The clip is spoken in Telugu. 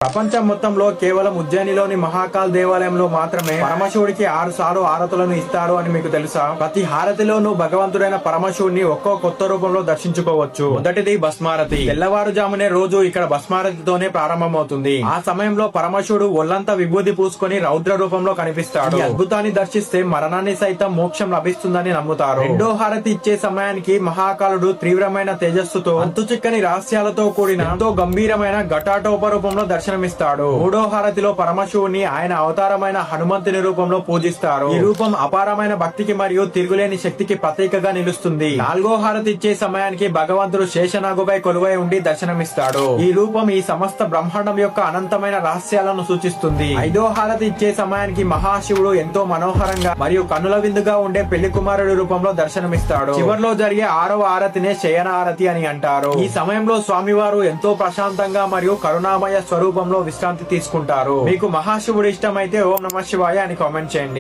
ప్రపంచం మొత్తంలో కేవలం ఉజ్జయినిలోని మహాకాల్ దేవాలయంలో మాత్రమే పరమశివుడికి 6 సార్లు హారతులను ఇస్తారు అని మీకు తెలుసా? ప్రతి హారతిలోనూ భగవంతుడైన పరమశివుడిని ఒక్కో కొత్త రూపంలో దర్శించుకోవచ్చు. మొదటిది భస్మారతి. తెల్లవారుజామునే రోజు ఇక్కడ భస్మారతితోనే ప్రారంభమవుతుంది. ఆ సమయంలో పరమశివుడు ఒళ్లంతా విభూది పూసుకొని రౌద్ర రూపంలో కనిపిస్తాడు. ఈ అద్భుతాన్ని దర్శిస్తే మరణాన్ని సైతం మోక్షం లభిస్తుందని నమ్ముతారు. రెండో హారతి ఇచ్చే సమయానికి మహాకాలుడు తీవ్రమైన తేజస్సుతో అంతుచిక్కని రహస్యాలతో కూడిన ఎంతో గంభీరమైన ఘటాటోప రూపంలో దర్శనమిస్తాడు. మూడో హారతిలో పరమశివుని ఆయన అవతారమైన హనుమంతుని రూపంలో పూజిస్తారు. ఈ రూపం అపారమైన భక్తికి మరియు తిరుగులేని శక్తికి ప్రతీకగా నిలుస్తుంది. నాలుగో హారతి ఇచ్చే సమయానికి భగవంతుడు శేషనాగుపై కొలువై ఉండి దర్శనమిస్తాడు. ఈ రూపం ఈ సమస్త బ్రహ్మాండం యొక్క అనంతమైన రహస్యాలను సూచిస్తుంది. ఐదో హారతి ఇచ్చే సమయానికి మహాశివుడు ఎంతో మనోహరంగా మరియు కన్నుల విందుగా ఉండే పెళ్లి కుమారుడి రూపంలో దర్శనమిస్తాడు. చివర్లో జరిగే 6వ హారతినే శయన హారతి అని అంటారు. ఈ సమయంలో స్వామివారు ఎంతో ప్రశాంతంగా మరియు కరుణామయ స్వరూపంలో విశ్రాంతి తీసుకుంటారు. మీకు మహాశివుడు ఇష్టమైతే ఓం నమః శివాయ అని కామెంట్ చేయండి.